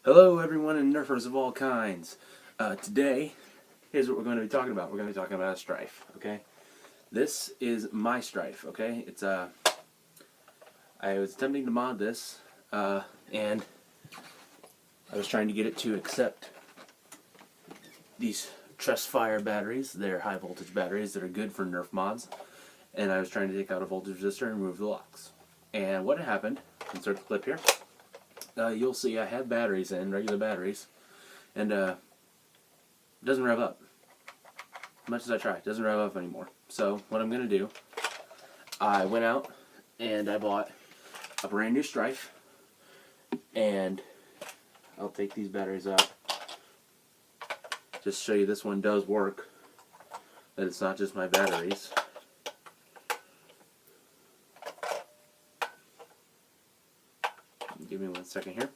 Hello everyone and Nerfers of all kinds. Today, here's what we're going to be talking about. We're going to be talking about a Stryfe, okay? This is my Stryfe, okay? I was attempting to mod this, and I was trying to get it to accept these TrustFire batteries. They're high voltage batteries that are good for Nerf mods. And I was trying to take out a voltage resistor and remove the locks. And what happened, insert the clip here, you'll see I have batteries in, regular batteries, and it doesn't rev up. As much as I try, it doesn't rev up anymore. So what I'm going to do, I went out and I bought a brand new Stryfe, and I'll take these batteries out. Just to show you this one does work, that it's not just my batteries. Give me 1 second here.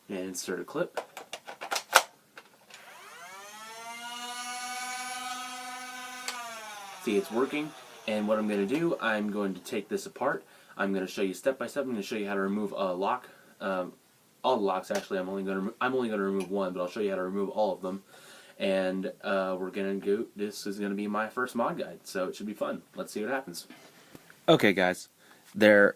And insert a clip. See, it's working. And what I'm going to do, I'm going to take this apart. I'm going to show you step by step. I'm going to show you how to remove a lock. All the locks, actually. I'm only going to remove one, but I'll show you how to remove all of them. And we're going to go. This is going to be my first mod guide, so it should be fun. Let's see what happens. Okay, guys, here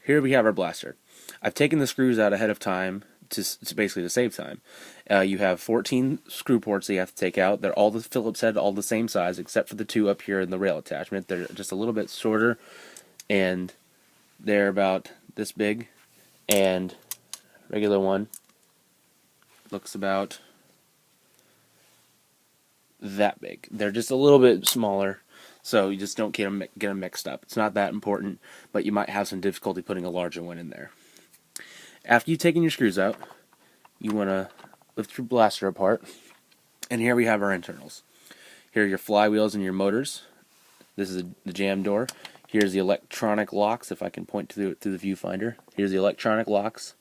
we have our blaster. I've taken the screws out ahead of time to basically to save time. You have 14 screw ports that you have to take out. They're all the Phillips head, all the same size, except for the two up here in the rail attachment. They're just a little bit shorter, and they're about this big. And regular one looks about that big. They're just a little bit smaller. So you just don't get them mixed up. It's not that important, but you might have some difficulty putting a larger one in there. After you've taken your screws out, you want to lift your blaster apart. And here we have our internals. Here are your flywheels and your motors. This is the jam door. Here's the electronic locks, if I can point to the viewfinder. Here's the electronic locks.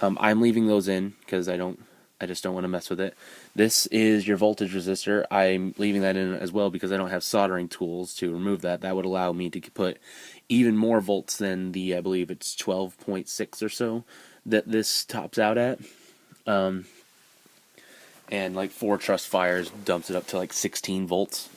I'm leaving those in because I just don't want to mess with it. This is your voltage resistor. I'm leaving that in as well because I don't have soldering tools to remove that. That would allow me to put even more volts than the, I believe it's 12.6 or so that this tops out at. And like 4 TrustFires dumps it up to like 16 volts.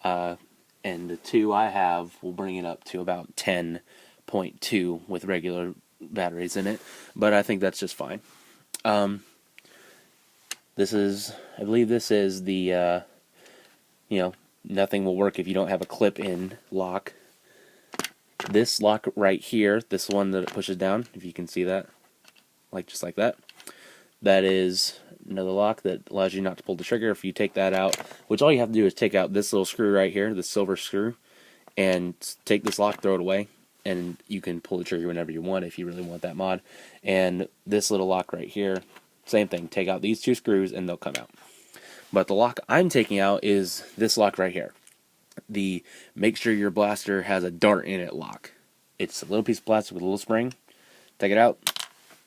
And the 2 I have will bring it up to about 10.2 with regular batteries in it. But I think that's just fine. I believe this is the, nothing will work if you don't have a clip-in lock. This lock right here, this one that it pushes down, if you can see that, just like that, that is another lock that allows you not to pull the trigger. If you take that out, which all you have to do is take out this little screw right here, this silver screw, and take this lock, throw it away, and you can pull the trigger whenever you want if you really want that mod. And this little lock right here, same thing. Take out these 2 screws and they'll come out. But the lock I'm taking out is this lock right here. The make sure your blaster has a dart in it lock. It's a little piece of plastic with a little spring. Take it out,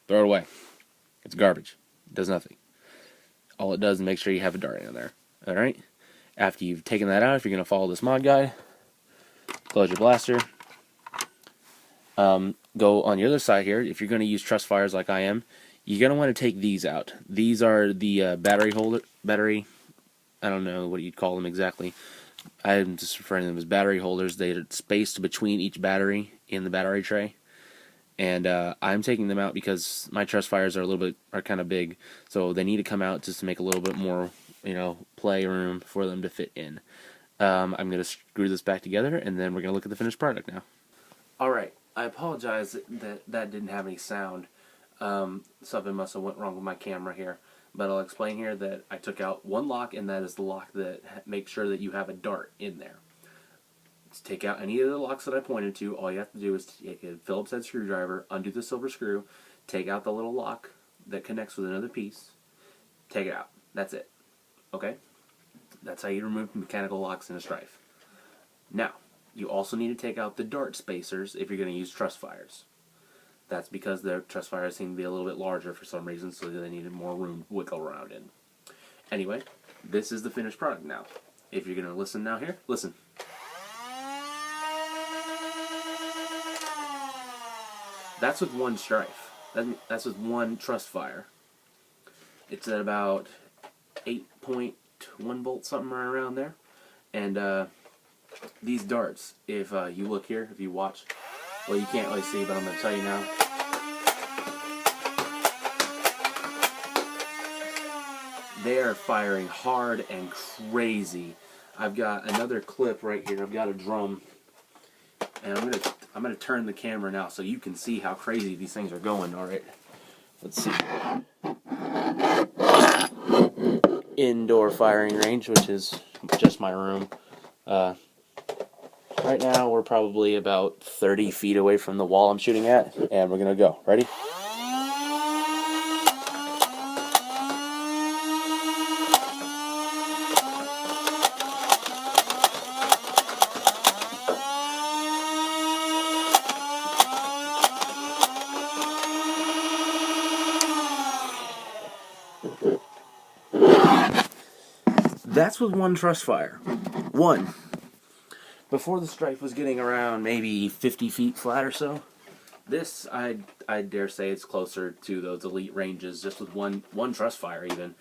throw it away. It's garbage. It does nothing. All it does is make sure you have a dart in there. Alright? After you've taken that out, if you're going to follow this mod guide, close your blaster. Go on the other side here. If you're going to use TrustFires like I am, you're going to want to take these out. These are the battery, I don't know what you'd call them exactly. I'm just referring to them as battery holders. They're spaced between each battery in the battery tray. And I'm taking them out because my TrustFires are kind of big. So they need to come out just to make a little bit more, play room for them to fit in. I'm going to screw this back together, and then we're going to look at the finished product now. Alright, I apologize that didn't have any sound. Something must have went wrong with my camera here, but I'll explain here that I took out one lock, and that is the lock that makes sure that you have a dart in there. To take out any of the locks that I pointed to, all you have to do is take a Phillips head screwdriver, undo the silver screw, take out the little lock that connects with another piece, take it out. That's it. Okay? That's how you remove mechanical locks in a Stryfe. Now, you also need to take out the dart spacers if you're going to use TrustFires. That's because the TrustFires seem to be a little bit larger for some reason, so they needed more room to wiggle around in. Anyway, this is the finished product now. If you're going to listen now here, listen. That's with one Stryfe. That's with one TrustFire. It's at about 8.1 volts, something right around there. And these darts, if you look here, if you watch, well, you can't really see, but I'm going to tell you now. They are firing hard and crazy. I've got another clip right here. I've got a drum, and I'm gonna turn the camera now so you can see how crazy these things are going. All right, let's see. Indoor firing range, which is just my room. Right now, we're probably about 30 feet away from the wall I'm shooting at, and we're gonna go. Ready? That's with one TrustFire. One. Before the Stryfe was getting around maybe 50 feet flat or so. This, I dare say, it's closer to those elite ranges, just with one TrustFire even.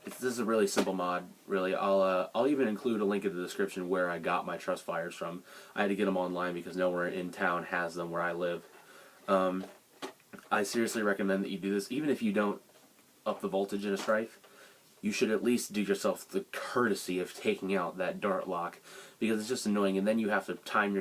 This is a really simple mod. Really, I'll even include a link in the description where I got my TrustFires from. I had to get them online because nowhere in town has them where I live. I seriously recommend that you do this, even if you don't up the voltage in a Stryfe. You should at least do yourself the courtesy of taking out that dart lock, because it's just annoying. And then you have to time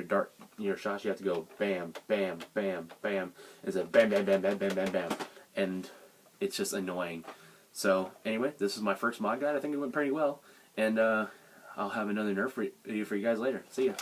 your shots. You have to go bam, bam, bam, bam, instead of bam, bam, bam, bam, bam, bam, bam, and it's just annoying. So anyway, this is my first mod guide. I think it went pretty well, and I'll have another Nerf video for you guys later. See ya.